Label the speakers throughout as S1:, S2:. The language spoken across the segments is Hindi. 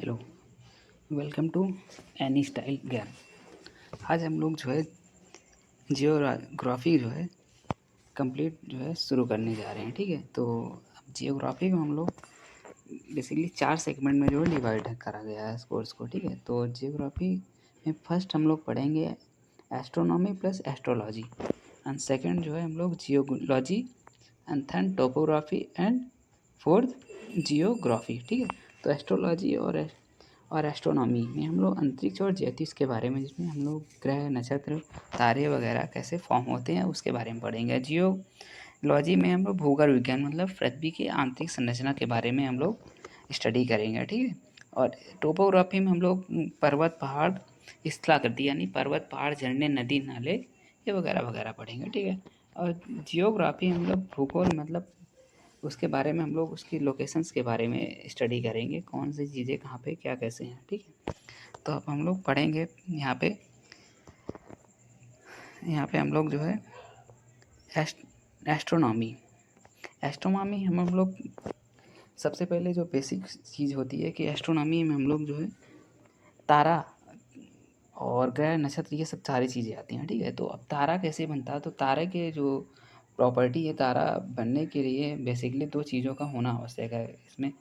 S1: Hello, welcome to any style Gyan. आज हम लोग जो है जियोग्राफी जो है कंप्लीट जो है शुरू करने जा रहे हैं। ठीक है, तो अब जियोग्राफी को हम लोग बेसिकली 4 सेगमेंट में जो है डिवाइड करा गया है इस कोर्स को। ठीक है, तो जियोग्राफी में फर्स्ट हम लोग पढ़ेंगे astronomy plus astrology, and second जो है हम लोग geology, and third topography, and fourth geography. ठीक है, तो एस्ट्रोलॉजी और एस्ट्रोनॉमी में हम लोग अंतरिक्ष और ज्योतिष के बारे में, जिसमें हम लोग ग्रह, नक्षत्र, तारे वगैरह कैसे फॉर्म होते हैं उसके बारे में पढ़ेंगे। जियोलॉजी में हम लोग भूगोल विज्ञान मतलब पृथ्वी की आंतरिक संरचना के बारे में हम लोग स्टडी करेंगे। ठीक है, और टोपोग्राफी में हम लोग पर्वत, पहाड़, स्थलाकृति यानी पर्वत, पहाड़, झरने, नदी, नाले ये वगैरह वगैरह पढ़ेंगे। ठीक है, और जियोग्राफी हम लोग भूगोल मतलब उसके बारे में हम लोग उसकी लोकेशंस के बारे में स्टडी करेंगे, कौन सी चीज़ें कहाँ पे क्या कैसे हैं। ठीक है, तो अब हम लोग पढ़ेंगे यहाँ पे हम लोग जो है एस्ट्रोनॉमी एस्ट्रोनॉमी हम लोग सबसे पहले जो बेसिक चीज़ होती है कि एस्ट्रोनॉमी में हम लोग जो है तारा और ग्रह, नक्षत्र, ये सब सारी चीज़ें आती हैं। ठीक है, तो अब तारा कैसे बनता है, तो तारे के जो प्रॉपर्टी है, तारा बनने के लिए बेसिकली 2 चीज़ों का होना आवश्यक है इसमें।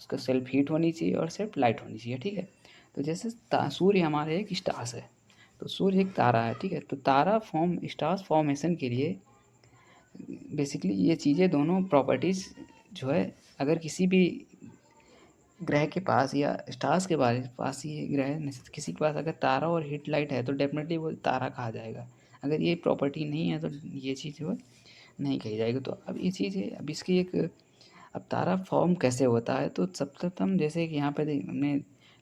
S1: उसका सेल्फ हीट होनी चाहिए और सेल्फ लाइट होनी चाहिए। ठीक है, तो जैसे सूर्य हमारे एक स्टार्स है, तो सूर्य एक तारा है। ठीक है, तो स्टार्स फॉर्मेशन के लिए बेसिकली ये चीज़ें दोनों प्रॉपर्टीज़ जो है, अगर किसी भी ग्रह के पास या स्टार्स के बारे पास ये ग्रह किसी के पास अगर तारा और हीट लाइट है तो डेफिनेटली वो तारा कहा जाएगा। अगर ये प्रॉपर्टी नहीं है तो ये चीज़ जो है नहीं कही जाएगी। तो अब ये चीज़ है, अब इसकी एक अब तारा फॉर्म कैसे होता है, तो सबप्रथम जैसे कि यहाँ पे हमने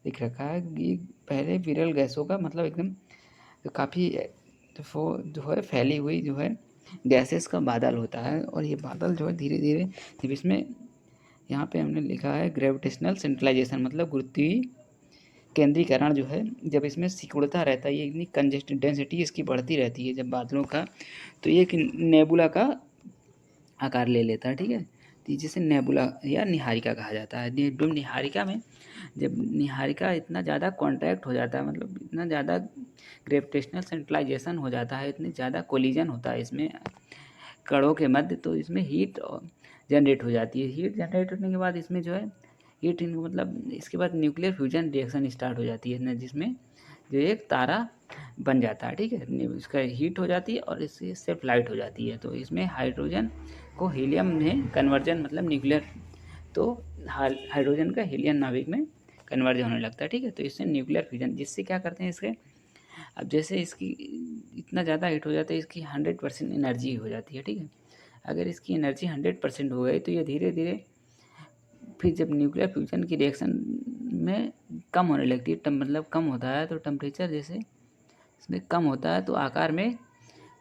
S1: लिख रखा है कि पहले विरल गैसों का मतलब एकदम काफ़ी जो है फैली हुई जो है गैसेस का बादल होता है, और ये बादल जो है धीरे धीरे जब इसमें यहाँ पे हमने लिखा है ग्रेविटेशनल सेंट्रलाइजेशन मतलब गुरुत्वीय केंद्रीकरण जो है जब इसमें सिकुड़ता रहता है, ये इतनी कंजेस्टेड डेंसिटी इसकी बढ़ती रहती है जब बादलों का, तो ये एक नेबुला का आकार ले लेता है। ठीक है, तो जिसे नेबुला या निहारिका कहा जाता है। एकदम निहारिका में जब निहारिका इतना ज़्यादा कॉन्ट्रैक्ट हो जाता है, मतलब इतना ज़्यादा ग्रेविटेशनल सेंट्रलाइजेशन हो जाता है, इतनी ज़्यादा कोलिजन होता है इसमें कणों के मध्य, तो इसमें हीट जनरेट हो जाती है। हीट जनरेट होने के बाद इसमें जो है हीट मतलब इसके बाद न्यूक्लियर फ्यूजन रिएक्शन स्टार्ट हो जाती है, जिसमें जो एक तारा बन जाता है। ठीक है, इसका हीट हो जाती है और इससे सिर्फ लाइट हो जाती है, तो इसमें हाइड्रोजन को हीलियम में कन्वर्जन मतलब न्यूक्लियर, तो हाइड्रोजन का हीलियम नाभिक में कन्वर्जन होने लगता है। ठीक है, तो इससे न्यूक्लियर फ्यूजन, जिससे क्या करते हैं इसके, अब जैसे इसकी इतना ज़्यादा हीट हो जाता है इसकी 100% एनर्जी हो जाती है। ठीक है, अगर इसकी एनर्जी 100% हो गई तो ये धीरे धीरे फिर जब न्यूक्लियर फ्यूजन की रिएक्शन में कम होने लगती है, मतलब कम होता है, तो टेम्परेचर जैसे इसमें कम होता है तो आकार में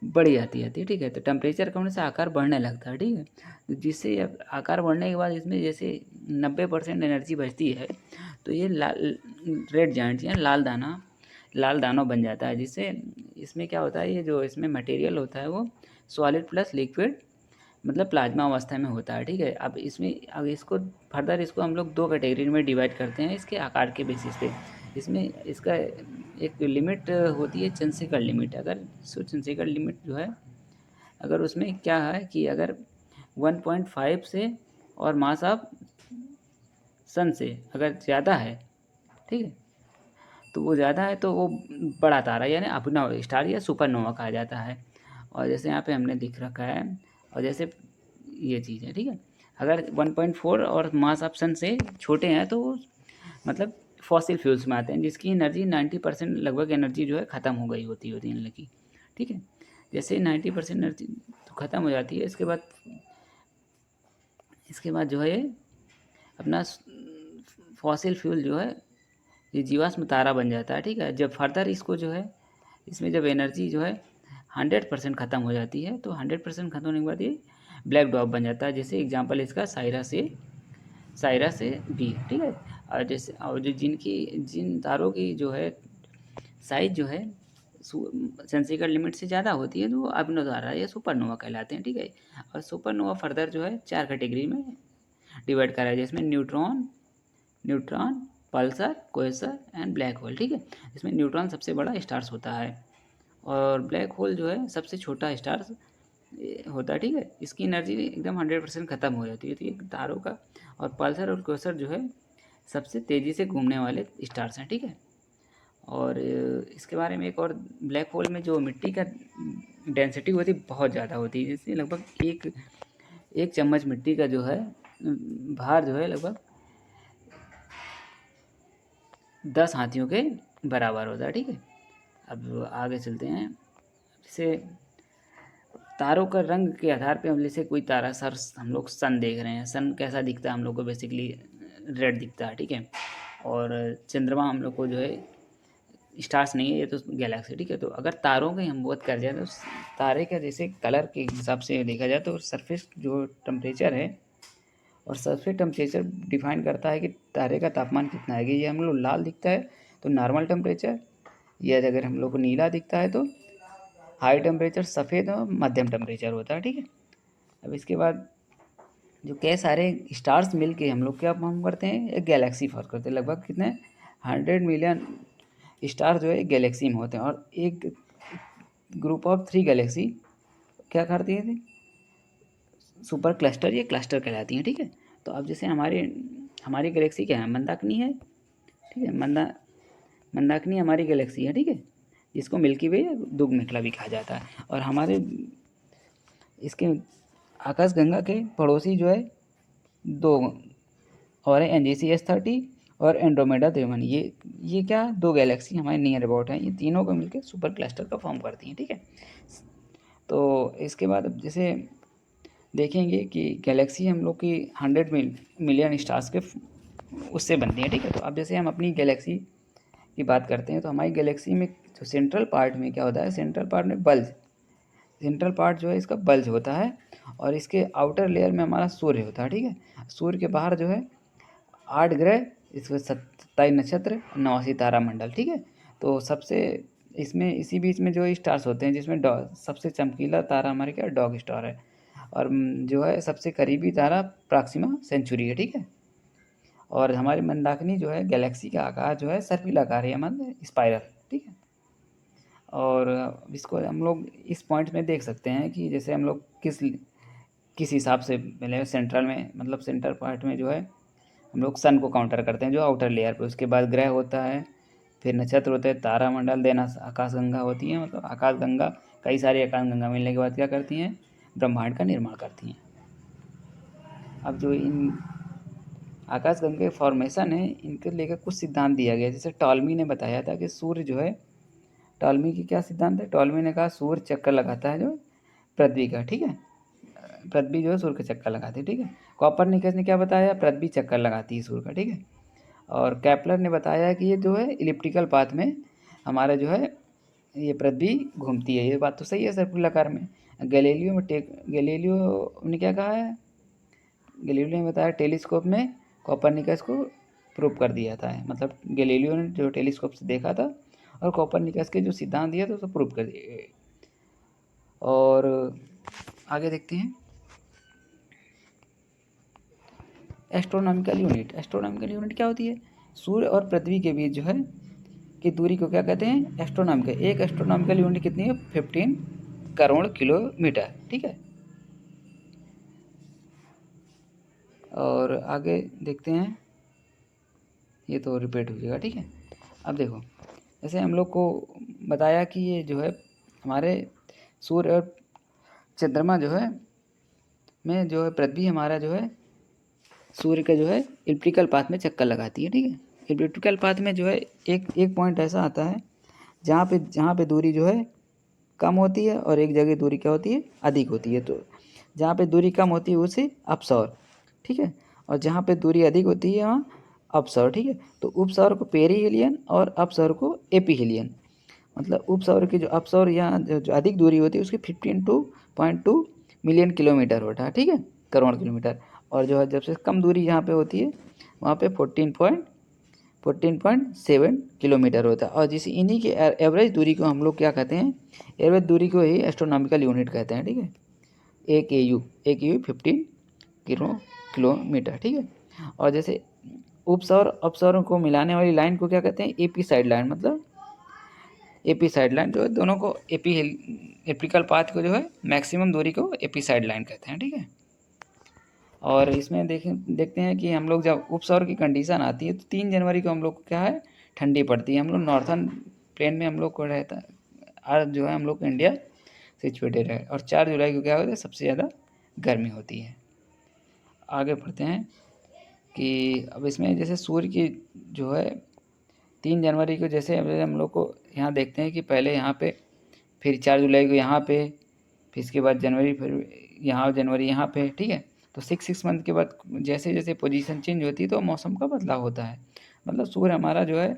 S1: बढ़ जाती है। ठीक है, तो टेम्परेचर कम होने से आकार बढ़ने लगता है। ठीक है, तो जिससे आकार बढ़ने के बाद इसमें जैसे 90% एनर्जी बचती है, तो ये रेड जाइंट या लाल दानव बन जाता है, जिससे इसमें क्या होता है, ये जो इसमें मटेरियल होता है वो सॉलिड प्लस लिक्विड मतलब प्लाज्मा अवस्था में होता है। ठीक है, अब इसको फर्दर इसको हम लोग 2 कैटेगरी में डिवाइड करते हैं इसके आकार के बेसिस पे। इसमें इसका एक लिमिट होती है चंद्रशेखर लिमिट, अगर चंद्रशेखर लिमिट जो है अगर उसमें क्या है कि अगर 1.5 से और मास ऑफ सन से अगर ज़्यादा है, ठीक है, तो वो ज़्यादा है तो वो बड़ा तारा यानी अभिनव स्टार या सुपरनोवा कहा जाता है। और जैसे यहाँ पे हमने लिख रखा है, और जैसे ये चीज़ है, ठीक है, अगर 1.4 और मास ऑफ सन से छोटे हैं तो वो मतलब फॉसिल फ्यूल्स में आते हैं, जिसकी एनर्जी 90% लगभग एनर्जी जो है ख़त्म हो गई होती है इनकी की। ठीक है, जैसे 90% एनर्जी तो ख़त्म हो जाती है, इसके बाद जो है ये अपना फॉसिल फ्यूल जो है ये जीवाश्म तारा बन जाता है। ठीक है, जब फर्दर इसको जो है इसमें जब एनर्जी जो है 100% ख़त्म हो जाती है, तो 100% ख़त्म होने के बाद ये ब्लैक डॉग बन जाता है। जैसे एग्जांपल इसका साइरस ए बी। ठीक है, और जैसे और जो जिन तारों की जो है साइज जो है सेंसिकल लिमिट से ज़्यादा होती है, तो वो अभिनव तारा या सुपरनोवा कहलाते हैं। ठीक है, और सुपरनोवा फर्दर जो है 4 कैटेगरी में डिवाइड करा है, जिसमें neutron, pulsar, quasar and black hole, ठीक है। इसमें न्यूट्रॉन सबसे बड़ा स्टार्स होता है और ब्लैक होल जो है सबसे छोटा स्टार्स होता है, ठीक है। इसकी एनर्जी एकदम 100% ख़त्म हो जाती है। तो ये तारों का और पल्सर और क्वेसर जो है सबसे तेज़ी से घूमने वाले स्टार्स हैं, ठीक है। और इसके बारे में एक और, ब्लैक होल में जो मिट्टी का डेंसिटी होती है बहुत ज़्यादा होती है, जैसे लगभग एक चम्मच मिट्टी का जो है भार जो है लगभग 10 हाथियों के बराबर होता है, ठीक है। अब आगे चलते हैं। जैसे तारों का रंग के आधार पे हम जैसे कोई तारा सर हम लोग सन देख रहे हैं, सन कैसा दिखता है हम लोग को, बेसिकली रेड दिखता है, ठीक है। और चंद्रमा हम लोग को जो है स्टार्स नहीं है, ये तो गैलेक्सी, ठीक है। तो अगर तारों की हम बात कर जाए तो तारे का जैसे कलर के हिसाब से देखा जाए तो सरफेस जो टेम्परेचर है और सरफेस टेम्परेचर डिफाइन करता है कि तारे का तापमान कितना है। कि ये हम लोग लाल दिखता है तो नॉर्मल टेम्परेचर, या अगर हम लोग को नीला दिखता है तो हाई टेम्परेचर, सफ़ेद और मध्यम टेम्परेचर होता है, ठीक है। अब इसके बाद जो कई सारे स्टार्स मिल के हम लोग क्या फॉर्म करते हैं, एक गैलेक्सी फॉर्म करते हैं। लगभग कितने 100 मिलियन स्टार जो है एक गैलेक्सी में होते हैं और एक ग्रुप ऑफ 3 गैलेक्सी क्या करती है, सुपर क्लस्टर, ये क्लस्टर कहलाती हैं, ठीक है। तो अब जैसे हमारी गैलेक्सी क्या है, मंदाकिनी है, ठीक है। मंदाकिनी हमारी गैलेक्सी है, ठीक है, जिसको मिल्की वे दुग मेखला भी कहा जाता है। और हमारे इसके आकाशगंगा के पड़ोसी जो है 2 और है, NGC-S30 और एंड्रोमेडा 3, ये क्या 2 गैलेक्सी हमारे नियर अबाउट हैं। ये तीनों को मिलकर सुपर क्लस्टर का फॉर्म करती हैं, ठीक है। तो इसके बाद अब जैसे देखेंगे कि गैलेक्सी हम लोग की 100 मिलियन स्टार्स के उससे बनती है, ठीक है। तो अब जैसे हम अपनी गैलेक्सी की बात करते हैं तो हमारी गैलेक्सी में जो सेंट्रल पार्ट में क्या होता है, सेंट्रल पार्ट में बल्ज, सेंट्रल पार्ट जो है इसका बल्ज होता है और इसके आउटर लेयर में हमारा सूर्य होता है, ठीक है। सूर्य के बाहर जो है 8 ग्रह, इसमें 27 नक्षत्र, 89 तारामंडल, ठीक है। तो सबसे इसमें इसी बीच में जो स्टार्स होते हैं जिसमें सबसे चमकीला तारा हमारे क्या डॉग स्टार है और जो है सबसे करीबी तारा प्रॉक्सिमा सेंचुरी है, ठीक है। और हमारी मंदाकिनी जो है गैलेक्सी का आकार जो है सर्पिलाकार है, मतलब स्पाइरल, ठीक है। और इसको हम लोग इस पॉइंट में देख सकते हैं कि जैसे हम लोग किस हिसाब से पहले सेंट्रल में, मतलब सेंटर पार्ट में जो है हम लोग सन को काउंटर करते हैं जो आउटर लेयर पे, उसके बाद ग्रह होता है, फिर नक्षत्र होते हैं, तारामंडल, देन आकाशगंगा होती है। मतलब आकाशगंगा, कई सारी आकाशगंगा मिलने के बाद क्या करती हैं, ब्रह्मांड का निर्माण करती हैं। अब जो इन आकाशगंगा के फॉर्मेशन है इनके लेकर कुछ सिद्धांत दिया गया। जैसे टॉलमी ने बताया था कि सूर्य जो है, टॉलमी की क्या सिद्धांत है, टॉलमी ने कहा सूर्य चक्कर लगाता है जो पृथ्वी का, ठीक है। पृथ्वी जो है सूर्य का चक्कर लगाती है, ठीक है। कॉपरनिकस ने क्या बताया, पृथ्वी चक्कर लगाती है सूर्य का, ठीक है। और केपलर ने बताया कि ये जो है इलिप्टिकल पाथ में हमारा जो है ये पृथ्वी घूमती है। ये बात तो सही है सर्कुलर में। गैलीलियो ने क्या कहा है, गैलीलियो ने बताया टेलीस्कोप में कॉपरनिकस को प्रूव कर दिया था। मतलब गैलीलियो ने जो टेलीस्कोप से देखा था और कॉपरनिकस के जो सिद्धांत दिया था उसको प्रूव कर दिया। और आगे देखते हैं एस्ट्रोनॉमिकल यूनिट क्या होती है, सूर्य और पृथ्वी के बीच जो है की दूरी को क्या कहते हैं, एस्ट्रोनॉमिकल। एक एस्ट्रोनॉमिकल यूनिट कितनी है, 15 करोड़ किलोमीटर, ठीक है। और आगे देखते हैं, ये तो रिपीट हो जाएगा, ठीक है। अब देखो जैसे हम लोग को बताया कि ये जो है हमारे सूर्य और चंद्रमा जो है में जो है पृथ्वी हमारा जो है सूर्य का जो है इलिप्टिकल पाथ में चक्कर लगाती है, ठीक है। इलिप्टिकल पाथ में जो है एक पॉइंट ऐसा आता है जहाँ पे दूरी जो है कम होती है और एक जगह दूरी क्या होती है, अधिक होती है। तो जहाँ पे दूरी कम होती है उसे अपसौर, ठीक है, और जहाँ पे दूरी अधिक होती है वहाँ अपसौर, ठीक है। तो उपसौर को पेरीहेलियन और अपसौर को एपीहेलियन। मतलब उपसौर की जो अपसौर यहाँ जो अधिक दूरी होती है उसकी 15.2 मिलियन किलोमीटर होता है, ठीक है, करोड़ किलोमीटर। और जो है जब से कम दूरी यहाँ पे होती है वहाँ पे 14.7 किलोमीटर होता है। और जिस इन्हीं की एवरेज दूरी को हम लोग क्या कहते हैं, एवरेज दूरी को ही एस्ट्रोनॉमिकल यूनिट कहते हैं, ठीक है। एक AU 15 किलोमीटर, ठीक है। और जैसे उपसौर अपसौरों को मिलाने वाली लाइन को क्या कहते हैं? AP side line. मतलब एपी साइड लाइन जो है दोनों को एपिकल पाथ को जो है मैक्सिमम दूरी को एपी साइड लाइन कहते हैं, ठीक है। और इसमें देखते हैं कि हम लोग जब उपसौर की कंडीशन आती है तो 3 जनवरी को हम लोग को क्या है, ठंडी पड़ती है। हम लोग नॉर्थन प्लेन में हम लोग को रहता है, अर्थ जो है हम लोग को इंडिया सिचुएटेड है। और 4 जुलाई को क्या होता है, सबसे ज़्यादा गर्मी होती है। आगे बढ़ते हैं कि अब इसमें जैसे सूर्य की जो है 3 जनवरी को जैसे हम लोग को यहाँ देखते हैं कि पहले यहाँ पे, फिर 4 जुलाई को यहाँ पे, फिर इसके बाद जनवरी, फिर यहाँ जनवरी यहाँ पे, ठीक है। तो 6 मंथ के बाद जैसे जैसे पोजीशन चेंज होती है तो मौसम का बदलाव होता है। मतलब सूर्य हमारा जो है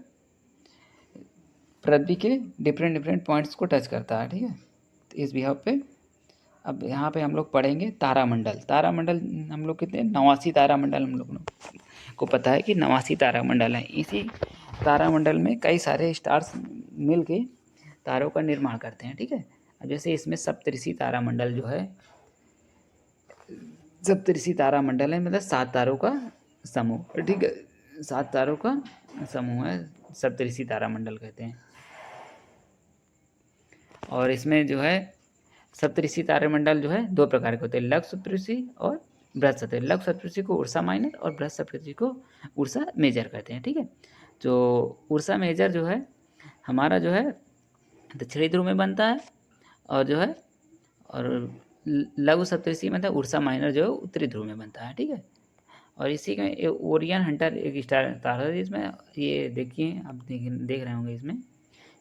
S1: पृथ्वी के डिफरेंट पॉइंट्स को टच करता है, ठीक है। तो इस बिहाव पे अब यहाँ पे हम लोग पढ़ेंगे तारामंडल। तारामंडल हम लोग कितने 89 तारामंडल हम लोग को पता है कि 89 तारामंडल है। इसी तारामंडल में कई सारे स्टार्स मिल के तारों का निर्माण करते हैं, ठीक है। अब जैसे इसमें सप्तऋषि तारामंडल जो है, सप्तऋषि तारामंडल है मतलब 7 तारों का समूह, ठीक है। 7 तारों का समूह है, सप्तऋषि तारामंडल कहते हैं। और इसमें जो है सप्तऋषि तारामंडल जो है 2 प्रकार के होते हैं, लघु सप्तऋषि और बृहत सप्तऋषि। लघु सप्तऋषि को उर्सा माइनर और बृहत सप्तऋषि को उर्सा मेजर कहते हैं, ठीक है। जो उर्सा मेजर जो है हमारा जो है दक्षिणी ध्रुव में बनता है, और जो है और लघु सप्तऋषि मतलब उर्सा माइनर जो है उत्तरी ध्रुव में बनता है, ठीक है। और इसी का ओरियन हंटर एक स्टार तारा है, इसमें ये देखिए आप देख रहे होंगे इसमें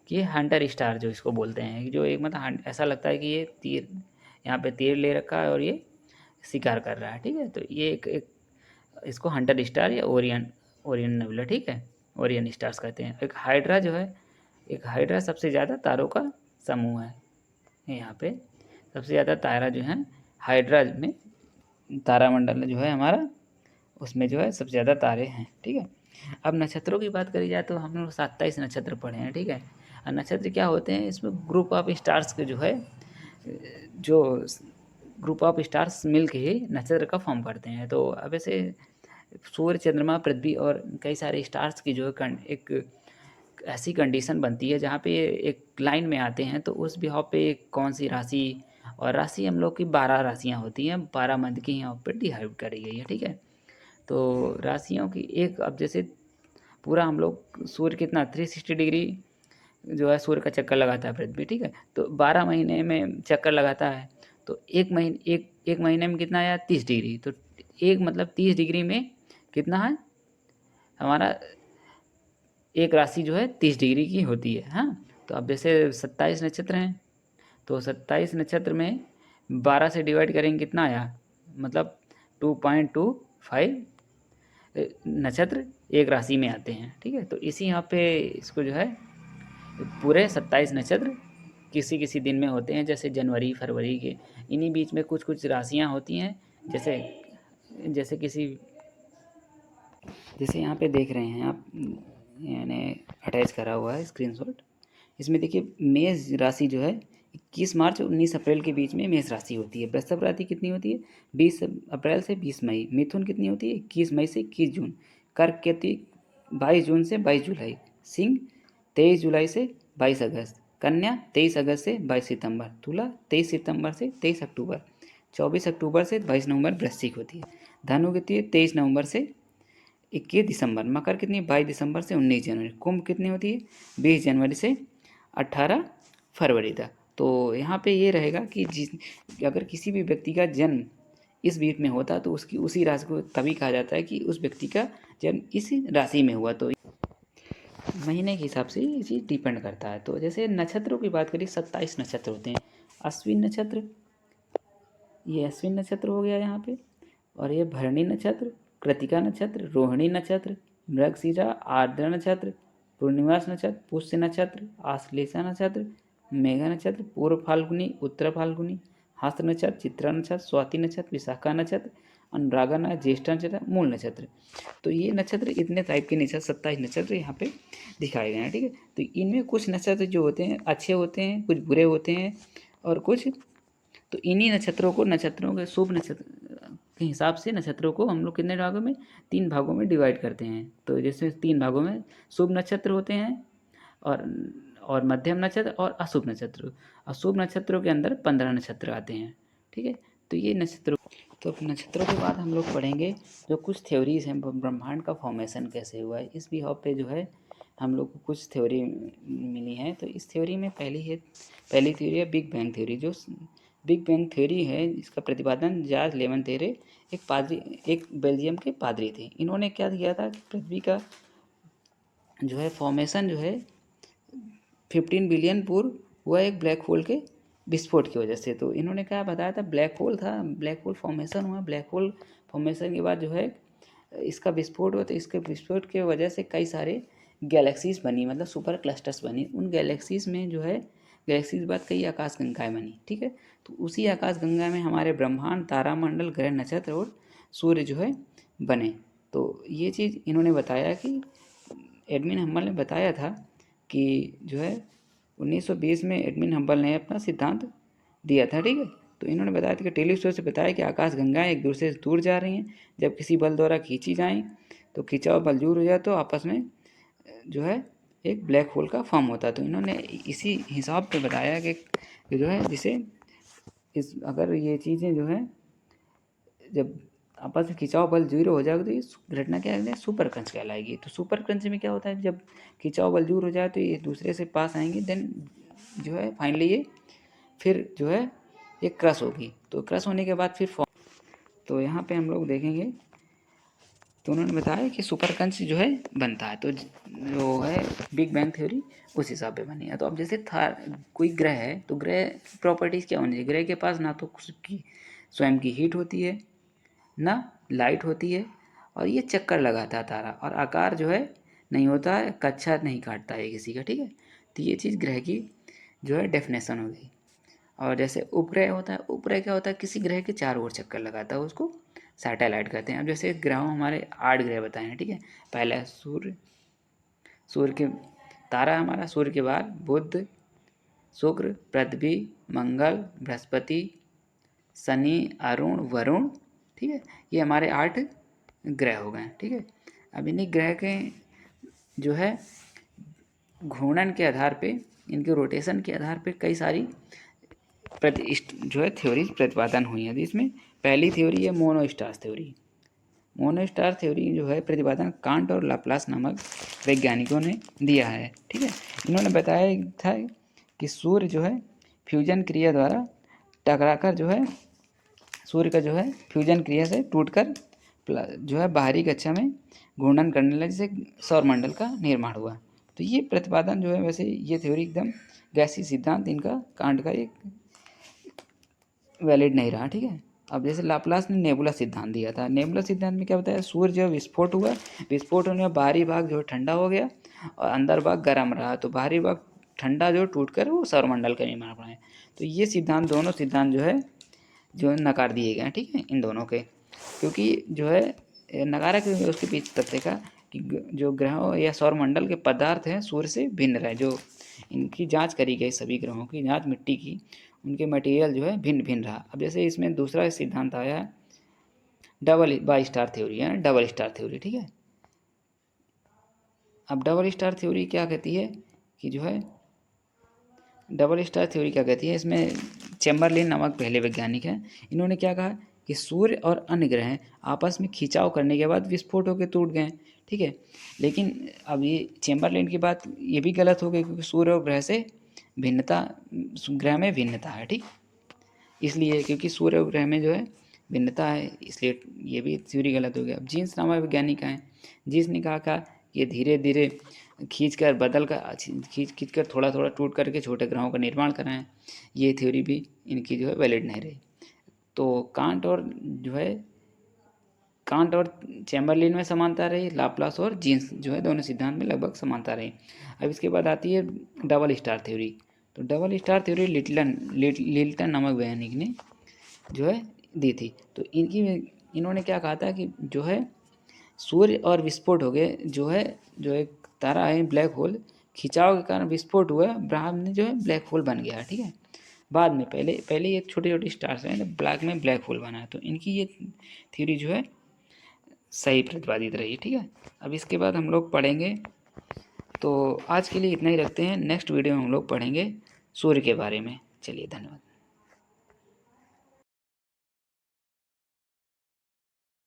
S1: कि ये हंटर स्टार जो इसको बोलते हैं, जो एक मतलब ऐसा लगता है कि ये तीर, यहाँ पे तीर ले रखा है और ये शिकार कर रहा है, ठीक है। तो ये एक इसको हंटर स्टार या ओरियन नेबुला, ठीक है, ओरियन स्टार्स कहते हैं। एक हाइड्रा जो है, एक हाइड्रा सबसे ज़्यादा तारों का समूह है। यहाँ पे सबसे ज़्यादा तारा जो है हाइड्रा में, तारामंडल जो है हमारा, उसमें जो है सबसे ज़्यादा तारे हैं, ठीक है। अब नक्षत्रों की बात करी जाए तो हम लोग 27 नक्षत्र पढ़े हैं, ठीक है। और नक्षत्र क्या होते हैं, इसमें ग्रुप ऑफ स्टार्स के जो है, जो ग्रुप ऑफ स्टार्स मिल के ही नक्षत्र का फॉर्म करते हैं। तो अब ऐसे सूर्य, चंद्रमा, पृथ्वी और कई सारे स्टार्स की जो है एक ऐसी कंडीशन बनती है जहाँ पे एक लाइन में आते हैं, तो उस बिहाव पे कौन सी राशि, और राशि हम लोग की 12 राशियाँ होती हैं, 12 मंथ की यहाँ पर डिवाइड करी गई है, ठीक है। तो राशियों की एक, अब जैसे पूरा हम लोग सूर्य कितना 360 डिग्री जो है सूर्य का चक्कर लगाता है पृथ्वी, ठीक है। तो 12 महीने में चक्कर लगाता है, तो एक महीने में कितना आया 30 डिग्री। तो एक मतलब 30 डिग्री में कितना है हमारा, एक राशि जो है 30 डिग्री की होती है। हाँ, तो अब जैसे 27 नक्षत्र हैं, तो 27 नक्षत्र में 12 से डिवाइड करेंगे कितना आया, मतलब 2.25 नक्षत्र एक राशि में आते हैं, ठीक है। तो इसी यहाँ पे इसको जो है पूरे 27 नक्षत्र किसी किसी दिन में होते हैं, जैसे जनवरी फरवरी के, इन्हीं बीच में कुछ कुछ राशियाँ होती हैं, जैसे जैसे यहाँ पे देख रहे हैं आप, मैंने अटैच करा हुआ है स्क्रीनशॉट। इसमें देखिए मेष राशि जो है 21 मार्च 19 अप्रैल के बीच में मेष राशि होती है। वृषभ राशि कितनी होती है 20 अप्रैल से 20 मई। मिथुन कितनी होती है 21 मई से 21 जून। कर्क कितनी 22 जून से 22 जुलाई। सिंह 23 जुलाई से 22 अगस्त। कन्या 23 अगस्त से 22 सितंबर। तुला 23 सितंबर से 23 अक्टूबर। 24 अक्टूबर से 22 नवंबर वृश्चिक होती है। धनु कितनी है 23 नवंबर से 21 दिसंबर। मकर कितनी 22 दिसंबर से 19 जनवरी। कुंभ कितनी होती है 20 जनवरी से 18 फरवरी तक। तो यहाँ पे ये रहेगा कि अगर किसी भी व्यक्ति का जन्म इस बीच में होता तो उसकी उसी राशि को तभी कहा जाता है कि उस व्यक्ति का जन्म इस राशि में हुआ। तो महीने के हिसाब से ये चीज़ डिपेंड करता है। तो जैसे नक्षत्रों की बात करें 27 नक्षत्र होते हैं। अश्विन नक्षत्र, ये अश्विन नक्षत्र हो गया यहाँ पे, और ये भरणी नक्षत्र, कृतिका नक्षत्र, रोहिणी नक्षत्र, मृगशिरा, आर्द्रा नक्षत्र, पूर्णिमास नक्षत्र, पुष्य नक्षत्र, आश्लेषा नक्षत्र, मेघा नक्षत्र, पूर्व फाल्गुनी, उत्तर फाल्गुनी, हस्त नक्षत्र, चित्रा नक्षत्र, स्वाति नक्षत्र, विशाखा नक्षत्र, अनुरागा नक्षत्र, ज्येष्ठ नक्षत्र, मूल नक्षत्र। तो ये नक्षत्र इतने टाइप के नक्षत्र 27 नक्षत्र यहाँ पे दिखाए गए हैं, ठीक है। तो इनमें कुछ नक्षत्र जो होते हैं अच्छे होते हैं, कुछ बुरे होते हैं, और कुछ, तो इन्हीं नक्षत्रों को नक्षत्रों के शुभ नक्षत्र के हिसाब से नक्षत्रों को हम लोग कितने भागों में, 3 भागों में डिवाइड करते हैं। तो जैसे 3 भागों में शुभ नक्षत्र होते हैं और मध्यम नक्षत्र और अशुभ नक्षत्र। अशुभ नक्षत्रों के अंदर 15 नक्षत्र आते हैं, ठीक है। तो ये नक्षत्रों, तो नक्षत्रों के बाद हम लोग पढ़ेंगे जो कुछ थ्योरीज हैं ब्रह्मांड का फॉर्मेशन कैसे हुआ है। इस बिहाफ पे जो है हम लोग को कुछ थ्योरी मिली है। तो इस थ्योरी में पहली थ्योरी है बिग बैंग थ्योरी। जो बिग बैंग थ्योरी है इसका प्रतिपादन जॉर्ज लेवनतेरे एक बेल्जियम के पादरी थे। इन्होंने क्या किया था कि पृथ्वी का जो है फॉर्मेशन जो है 15 बिलियन पूर्व हुआ एक ब्लैक होल के विस्फोट की वजह से। तो इन्होंने क्या बताया था, ब्लैक होल था, ब्लैक होल फॉर्मेशन हुआ, ब्लैक होल फॉर्मेशन के बाद जो है इसका विस्फोट हुआ। तो इसके विस्फोट के वजह से कई सारे गैलेक्सीज बनी, मतलब सुपर क्लस्टर्स बनी। उन गैलेक्सीज में जो है गैलेक्सीज के बाद कई आकाश गंगाएँ बनी, ठीक है। तो उसी आकाश गंगा में हमारे ब्रह्मांड, तारामंडल, ग्रह, नक्षत्र और सूर्य जो है बने। तो ये चीज़ इन्होंने बताया कि एडविन हबल ने बताया था कि जो है 1920 में एडविन हबल ने अपना सिद्धांत दिया था, ठीक है। तो इन्होंने बताया था कि टेलीस्कोप से बताया कि आकाश गंगाएं एक दूसरे से दूर जा रही हैं। जब किसी बल द्वारा खींची जाएं तो खिंचाव बल दूर हो जाए तो आपस में जो है एक ब्लैक होल का फॉर्म होता है। तो इन्होंने इसी हिसाब पे बताया कि जो है जिसे अगर ये चीज़ें जो है जब आपस में खिंचाव बल जीरो हो जाएगा तो ये घटना क्या है, सुपर क्रंच कहलाएगी। तो सुपर क्रंच में क्या होता है, जब खिंचाव बल दूर हो जाए तो ये दूसरे से पास आएंगे, देन जो है फाइनली ये फिर जो है ये क्रश होगी। तो क्रश होने के बाद फिर तो यहाँ पे हम लोग देखेंगे तो उन्होंने बताया कि सुपर क्रंच जो है बनता है। तो जो है बिग बैंग थ्योरी उस हिसाब पे बनी है। तो अब जैसे था कोई ग्रह है तो ग्रह की प्रॉपर्टीज़ क्या होनी चाहिए, ग्रह के पास ना तो उसकी स्वयं की हीट होती है, ना लाइट होती है, और ये चक्कर लगाता है तारा, और आकार जो है नहीं होता है, कक्षा नहीं काटता है किसी का, ठीक है। तो ये चीज़ ग्रह की जो है डेफिनेशन हो गई। और जैसे उपग्रह होता है, उपग्रह क्या होता है, किसी ग्रह के चारों ओर चक्कर लगाता है, उसको सैटेलाइट कहते हैं। अब जैसे ग्रहों हमारे 8 ग्रह बताए हैं, ठीक है। पहला है सूर्य, सूर्य के तारा हमारा, सूर्य के बाद बुध, शुक्र, पृथ्वी, मंगल, बृहस्पति, शनि, अरुण, वरुण, ठीक है। ये हमारे 8 ग्रह हो गए, ठीक है। अब इन्हीं ग्रह के जो है घूर्णन के आधार पे, इनके रोटेशन के आधार पे कई सारी जो है थ्योरीज प्रतिपादन हुई है। जिसमें पहली थ्योरी है मोनोस्टार थ्योरी। मोनोस्टार थ्योरी जो है प्रतिपादन कांट और लाप्लास नामक वैज्ञानिकों ने दिया है, ठीक है। इन्होंने बताया था कि सूर्य जो है फ्यूजन क्रिया द्वारा टकराकर जो है सूर्य का जो है फ्यूजन क्रिया से टूटकर जो है बाहरी कक्षा में घूर्णन करने लगा, जिससे सौरमंडल का निर्माण हुआ। तो ये प्रतिपादन जो है, वैसे ये थ्योरी एकदम गैसीय सिद्धांत इनका कांट का एक वैलिड नहीं रहा, ठीक है। अब जैसे लाप्लास ने नेबुला सिद्धांत दिया था। नेबुला सिद्धांत में क्या बताया, सूर्य जो विस्फोट हुआ, विस्फोट होने में बाहरी भाग जो है ठंडा हो गया और अंदर भाग गर्म रहा। तो बाहरी भाग ठंडा जो टूटकर वो सौरमंडल का निर्माण बनाए। तो ये सिद्धांत, दोनों सिद्धांत जो है नकार दिए गए, ठीक है, इन दोनों के। क्योंकि जो है नकारा क्योंकि उसके पीछे तथ्य का कि जो ग्रहों या सौरमंडल के पदार्थ हैं सूर्य से भिन्न रहे। जो इनकी जांच करी गई, सभी ग्रहों की जांच मिट्टी की, उनके मटेरियल जो है भिन्न भिन्न रहा। अब जैसे इसमें दूसरा सिद्धांत आया है डबल बाई स्टार थ्योरी, है डबल स्टार थ्योरी, ठीक है। अब डबल स्टार थ्योरी क्या कहती है कि जो है डबल स्टार थ्योरी क्या कहती है, इसमें चैम्बरलिन नामक पहले वैज्ञानिक हैं। इन्होंने क्या कहा कि सूर्य और अन्य ग्रह आपस में खिंचाव करने के बाद विस्फोट होकर टूट गए, ठीक है। लेकिन अब ये चैम्बरलिन की बात ये भी गलत हो गई, क्योंकि सूर्य और ग्रह से भिन्नता, ग्रह में भिन्नता है, ठीक। इसलिए क्योंकि सूर्य और ग्रह में जो है भिन्नता है, इसलिए ये भी थ्योरी गलत हो गया। अब जीन्स नामक वैज्ञानिक हैं, जीन्स ने कहा कि धीरे धीरे खींच कर थोड़ा थोड़ा टूट करके छोटे ग्रहों का निर्माण कराएं। ये थ्योरी भी इनकी जो है वैलिड नहीं रही। तो कांट और चैम्बरलिन में समानता रही, लाप्लास और जीन्स जो है दोनों सिद्धांत में लगभग समानता रही। अब इसके बाद आती है डबल स्टार थ्योरी। तो डबल स्टार थ्योरी लिल्टन नामक वैज्ञानिक ने जो है दी थी। तो इन्होंने क्या कहा था कि जो है सूर्य और विस्फोट हो गए, जो एक तारा है ब्लैक होल, खिंचाव के कारण विस्फोट हुआ, ब्रह्मांड में जो है ब्लैक होल बन गया, ठीक है। बाद में पहले ये छोटे-छोटे स्टार्स हैं, ब्लैक में ब्लैक होल बना है, तो इनकी ये थ्योरी जो है सही प्रतिपादित रही, ठीक है। अब इसके बाद हम लोग पढ़ेंगे, तो आज के लिए इतना ही रखते हैं। नेक्स्ट वीडियो में हम लोग पढ़ेंगे सूर्य के बारे में। चलिए, धन्यवाद।